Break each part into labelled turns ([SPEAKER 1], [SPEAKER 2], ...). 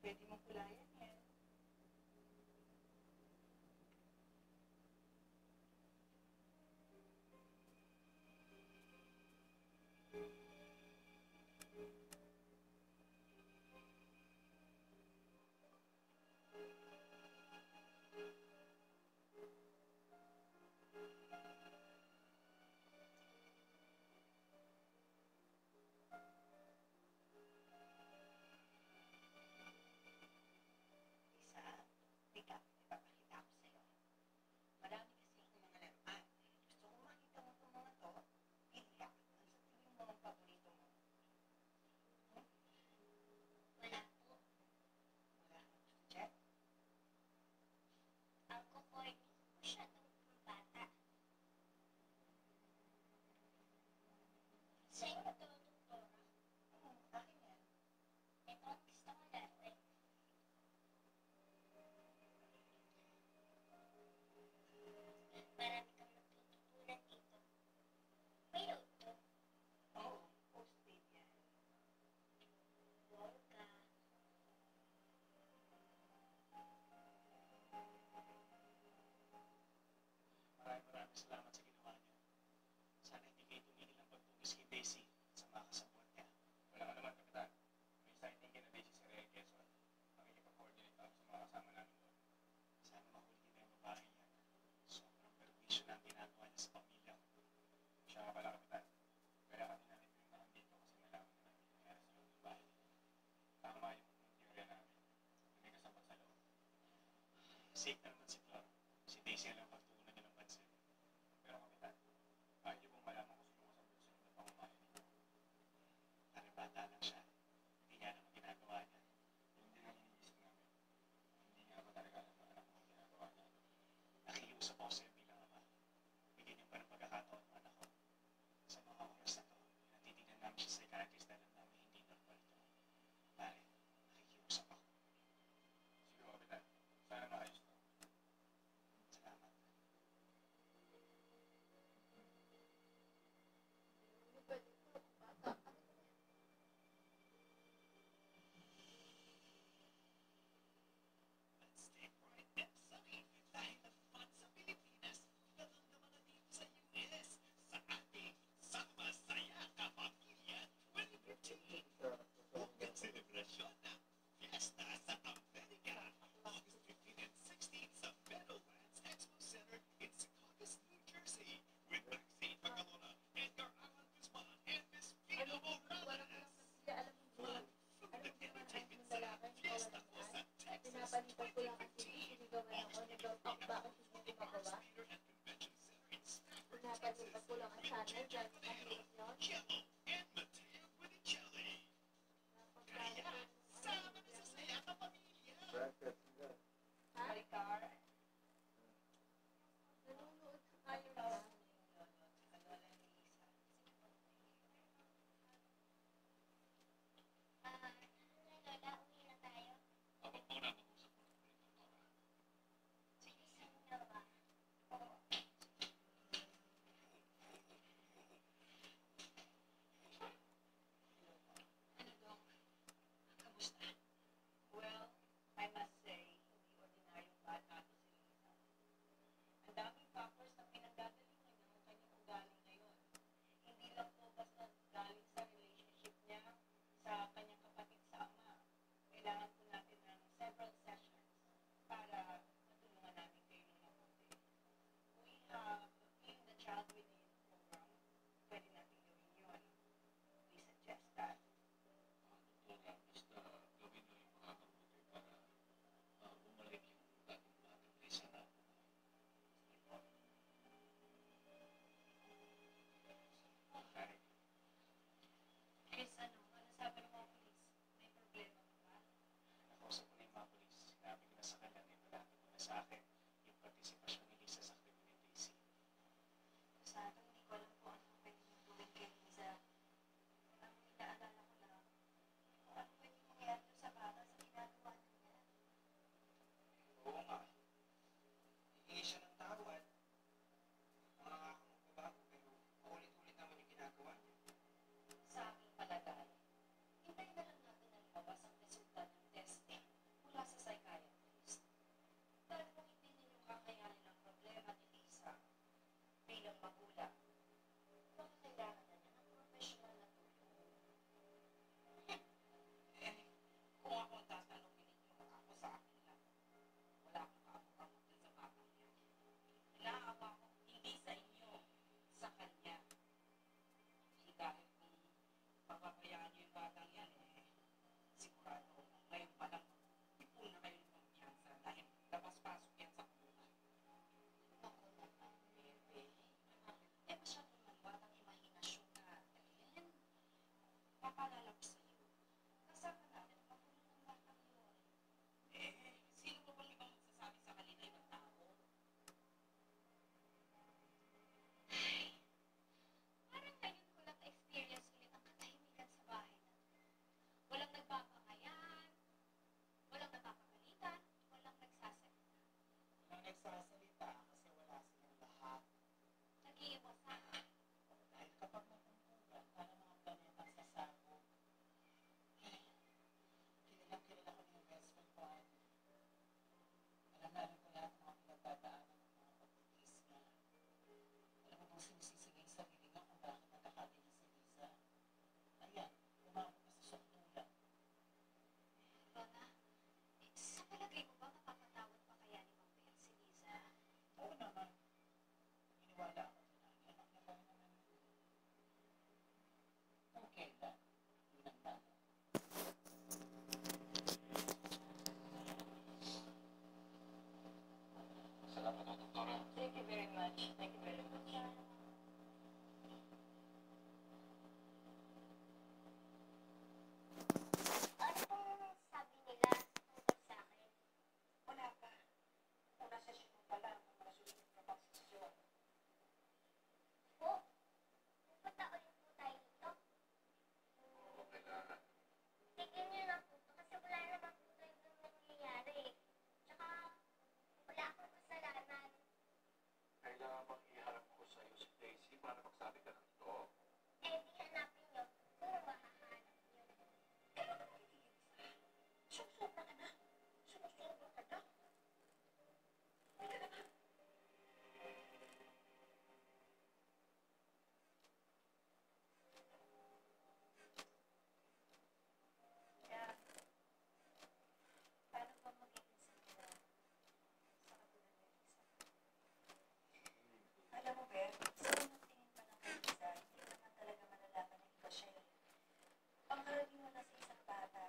[SPEAKER 1] Pwede mong kulayan yan. Lisa, teka, ipapakita ko sa'yo. Marami kasi akong mga laruan. Gusto kong makita mo itong mga to. Pili ka. Ano sa tingin mo ang paborito mo? Hmm?
[SPEAKER 2] Wala po.
[SPEAKER 1] Wala kang gusto dyan?
[SPEAKER 2] Ang kukorny masyadong bata. Sa inyo to, doktora.
[SPEAKER 1] Akin yan.
[SPEAKER 2] Ito ang gusto ko dati. Marami kang matututunan dito. May load to.
[SPEAKER 1] Oo, post-paid yan.
[SPEAKER 2] Bongga.
[SPEAKER 3] Maraming salamat sa ginawa niyo. Sana hindi kayo tumigil ang pagtugis kay Daisy at sa mga kasabot niya.
[SPEAKER 4] Wala ka naman, Kapitan. May sighting ka na Daisy sa Real Quezon. Makikipag-coordinate ako sa mga kasama namin doon.
[SPEAKER 3] Sana mahuli niyo na yung babae niya. Sobrang perwisyo na ang ginagawa niya sa pamilya ko.
[SPEAKER 4] Siya nga pala, Kapitan. Kaya ka din natin pinuntahan dito kasi nalaman na namin yung nangyari sa loob ng bahay. Tama yung teorya namin. May kasabot sa loob.
[SPEAKER 3] Safe na naman si Flor. Si Daisy lang ang pagtuunan niya ng pansin.
[SPEAKER 4] Pero, Kapitan, ayaw niyo pong malaman kung sino kasabot-sunod ng pamamahay ninyo.
[SPEAKER 3] Parang bata lang siya. Hindi niya alam ang ginagawa niya.
[SPEAKER 4] Yun din ang iniisip namin. Hindi nga ba talaga alam ng anak mo ang ginagawa niya?
[SPEAKER 3] Nakikiusap ako sa'yo bilang ama. Bigyan niyo pa ng pagkakataon ng anak ko. Sa mga oras na to, natitignan namin siya sa psychiatrist dahil alam namin hindi normal ito. Pare, nakikiusap ako.
[SPEAKER 4] Sige, Kapitan. Sana maayos to.
[SPEAKER 3] Salamat.
[SPEAKER 5] Let's stay bright and sunny dahil naman sa Pilipinas, ganun naman na dito sa US. Sa ating sama-saya kapamilya 2015. Bukod selebrasyon ng fiesta sa Amerika. August 15 and 16 sa Meadowlands Expo Center in Secaucus, New Jersey. With Maxine Magalona, Edgar Allan Guzman, and Miss Vina Morales. Fun from the entertainment side, fiesta ko sa Texas 2015. August 23 at 4 in Arts Theater and Convention Center in Stafford, Texas. With Ginger Panero, Jello, and Mateo Guinicelli. Kaya, sama na sa saya kapamilya.
[SPEAKER 1] Maricar. Ayaw daw ni Lolo at Lola ni Lisa.
[SPEAKER 2] Lola, uwi na tayo.
[SPEAKER 3] Kapag po na mag-usap mo ng doktora.
[SPEAKER 2] Sige, saan na ba?
[SPEAKER 1] Ano, Dok? Kamusta? Well, I must say, hindi ordinaryong bata to si Lisa. Ang daming factors na pinanggagalingan ng kanyang ugali ngayon. Hindi lang po basta galing sa relationship niya sa kanyang kapatid sa ama. Kailangan po natin ng several sessions para matulungan namin kayo ng mabuti. We have in the Child Within program. Pwede natin gawin yun. We suggest that.
[SPEAKER 3] Doktora, basta gawin mo yung makakabuti para bumalik yung dating batang Lisa na
[SPEAKER 4] Pare,
[SPEAKER 1] Chris, ano sabi ng mga polis? May problema ka ba?
[SPEAKER 3] nakausap ko na yung mga polis. Sinabi ko na sa kanila na ipalapit mo na sa akin yung partisipasyon ni Lisa sa krimen ni Daisy.
[SPEAKER 1] Masyado hindi ko alam kung ano pwede mong gawin kay Lisa. Ang inaalala ko lang, kung ano pwede mangyari doon sa bata sa ginagawa niya.
[SPEAKER 4] oo nga. Hihingi siya ng tawad. Mangangako magbabago pero paulit-ulit naman yung ginagawa niya.
[SPEAKER 1] Sa aking palagay, hintayin na lang natin na lumabas ang resulta ng testing paalala ko sa'yo. Kasama natin ang pagpunod ng batang yun.
[SPEAKER 5] Sino pa ba ibang magsasabi sa kanila ibang tao?
[SPEAKER 2] Parang ngayon ko lang na-experience ulit ang katahimikan sa bahay natin. Walang nagpapangayan, walang napapagalitan, walang nagsasalita.
[SPEAKER 5] Walang nagsasalita kasi wala silang lahat.
[SPEAKER 2] Nag-iiwasan.
[SPEAKER 5] Dahil kapag natungkulan, para mga planetang sasabog. Kilalang kilala ko na yung best friend ko, Ate. Alam na alam ko lahat ng mga pinagdadaanan ng mga pagtitis niya. Alam mo bang sinisisi niya yung sarili niya kung bakit nagkakaganyan si Lisa? Ayan, umabot na sa sukdulan.
[SPEAKER 2] Rona, sa palagay mo ba mapapatawad pa kaya ni Mang Bel si Liza?
[SPEAKER 5] Oo naman. Iniwala ako na anak niya pa rin naman yun. Kung kailan, yun ang tanong.
[SPEAKER 4] Salamat po, Doktora.
[SPEAKER 1] Thank you very much. Thank you very much.
[SPEAKER 2] Ano pong sabi nila tungkol sa akin?
[SPEAKER 1] Wala pa. Una session mo pa lang, ang mga susunod na pang sesyon.
[SPEAKER 2] Po, pupunta ulit po tayo dito.
[SPEAKER 4] Oo, kailangan.
[SPEAKER 2] Tigil niyo na po ito kasi wala naman po tayong nangyayari. Tsaka, wala akong kasalanan.
[SPEAKER 4] Kailangan bang iharap ko sa iyo si Daisy para magsabi ka ng totoo?
[SPEAKER 2] Eh, di hanapin niyo. Siguro mahahanap niyo.
[SPEAKER 1] Sumusobra ka na. Sumusobra ka na. Halika na nga. Kaya, paano ba magiging simula sa katulad ni Lisa? Alam mo, Beth, sa unang tingin pa lang kay Lisa, hindi naman talaga malalaman na iba siya eh. Ang karaniwan na sa isang bata,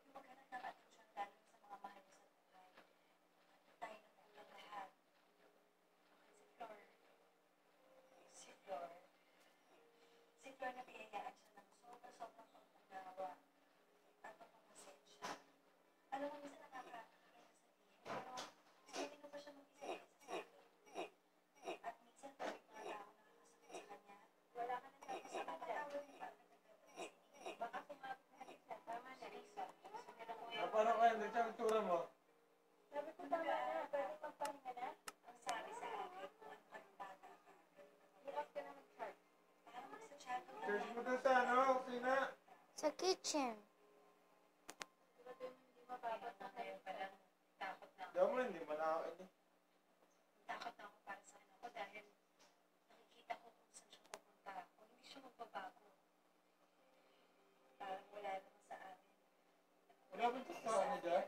[SPEAKER 1] yung maghanap ng atensyon lalo na sa mga mahal niya sa buhay. At tayo na po ang lahat. Bakit si Flor? Si Flor na biyayaan siya ng sobrang pagpungawa at pagpapasensya. Alam mo, minsan nakakakaya sabihin, pero hindi ko pa siya mag-isa sa akin. At minsan, pag may mga tao nakakasakit sa kanya, wala ka nang kapasama tawag yung bakit nagkakasin. Baka sumabot na Lisa. Tama na, Lisa. Sundan mo yan.
[SPEAKER 6] Paano kaya? Nandiyan ang tura mo.
[SPEAKER 1] Sabi ko tama na, pwede magpahinga na. Ang sabi sa akin, kung ano ka ng bata ka, hirap ka na mag-chart. Para magsa-chat ka
[SPEAKER 6] Search mo dun sa ano, Sina.
[SPEAKER 2] Sa kitchen.
[SPEAKER 1] siguraduhin mo hindi mababad na kayo pa lang. Takot na ako.
[SPEAKER 6] Diyan mo, hindi mo nakakain eh.
[SPEAKER 1] Takot na ako para sa anak ko dahil nakikita ko kung saan siya pupunta. Kung hindi siya magbabago. Parang wala naman sa amin.
[SPEAKER 6] Wala ba ito sa ano dyan?